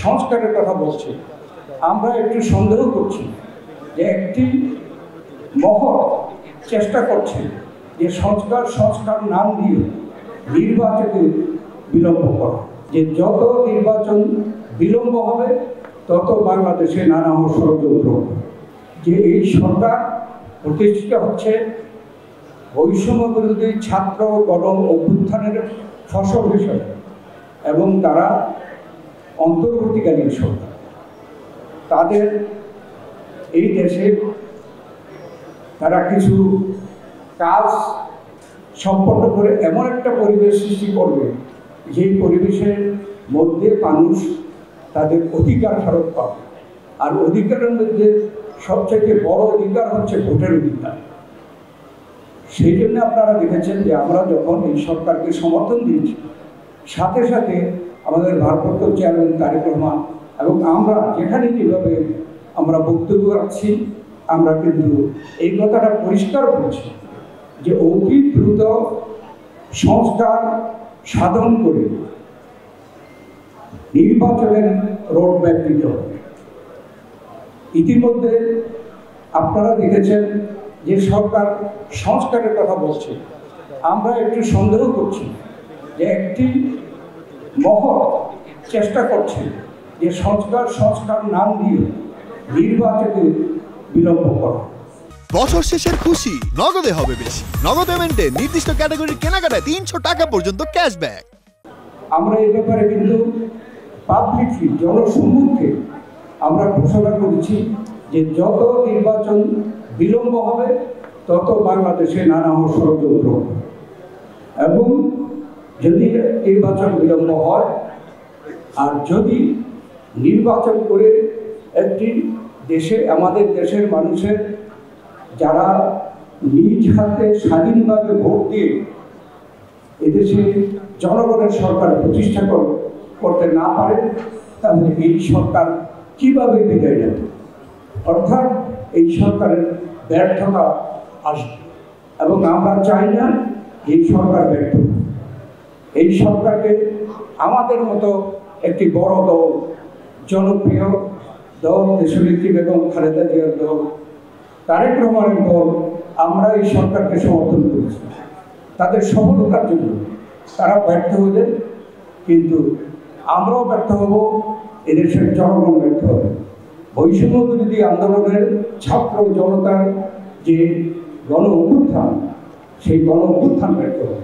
সংস্কারের কথা বলছে, আমরা একটু সন্দেহ করছি যে একটি মহল চেষ্টা করছে যে সংস্কার নাম দিয়ে নির্বাচনে বিলম্ব করা, যে যত নির্বাচন বিলম্ব হবে তত বাংলাদেশে নানা ষড়যন্ত্র হবে। যে এই সরকার প্রতিষ্ঠিত হচ্ছে বৈষম্য বিরোধী ছাত্র গণ অভ্যুত্থানের ফসল হিসেবে, এবং তারা অন্তর্বর্তীকালীন সরকার তাদের এই দেশে তারা কিছু কাজ সম্পন্ন করে এমন একটা পরিবেশ সৃষ্টি করবে যেই পরিবেশের মধ্যে মানুষ তাদের অধিকার ফেরত পাবে। আর অধিকারের মধ্যে সবচেয়ে বড় অধিকার হচ্ছে ভোটের অধিকার। সেই জন্য আপনারা দেখেছেন যে আমরা যখন এই সরকারকে সমর্থন দিয়েছি, সাথে সাথে আমাদের ভারপ্রাপ্ত চেয়ারম্যান তারেক রহমান এবং আমরা যেখানে যেভাবে আমরা বক্তব্য রাখছি, আমরা কিন্তু এই কথাটা পরিষ্কার করছি যে অতি দ্রুত সংস্কার সাধন করে নির্বাচনের রোডম্যাপ দিতে হবে। ইতিমধ্যে আপনারা দেখেছেন যে সরকার সংস্কারের কথা বলছে, আমরা একটু সন্দেহ করছি যে একটি মহল চেষ্টা করছে যে সংস্কার নাম দিয়ে নির্বাচনে বিলম্ব করা। বছর শেষের খুশি নগদে হবে বেশি। নগদ পেমেন্টে নির্দিষ্ট ক্যাটাগরির কেনাকাটায় ৩০০ টাকা পর্যন্ত ক্যাশব্যাক। আমরা এই ব্যাপারে কিন্তু পাবলিকলি জনসম্মুখে আমরা ঘোষণা করেছি যে যত নির্বাচন বিলম্ব হবে তত বাংলাদেশে নানা ষড়যন্ত্র হবে, এবং যদি নির্বাচন বিলম্ব হয় আর যদি নির্বাচন করে একটি দেশে আমাদের দেশের মানুষের যারা নিজ হাতে স্বাধীনভাবে ভোট দিয়ে এদেশে জনগণের সরকার প্রতিষ্ঠা করতে না পারে, তাহলে এই সরকার কিভাবে বিদায় নেবে? অর্থাৎ এই সরকারের ব্যর্থতা আসবে, এবং আমরা চাই না এই সরকার ব্যর্থ। এই সরকারকে আমাদের মতো একটি বড় দল, জনপ্রিয় দল, দেশনেত্রী বেগম খালেদা জিয়ার দল, তারেক রহমানের দল, আমরা এই সরকারকে সমর্থন করেছি তাদের সফলতার জন্য। তারা ব্যর্থ হলে কিন্তু আমরাও ব্যর্থ হব, এদেশের জনগণ ব্যর্থ হবে। বৈষম্য বিরোধী আন্দোলনের ছাত্র জনতার যে গণ অভ্যুত্থান, সেই গণ অভ্যুত্থান ব্যর্থ হবে।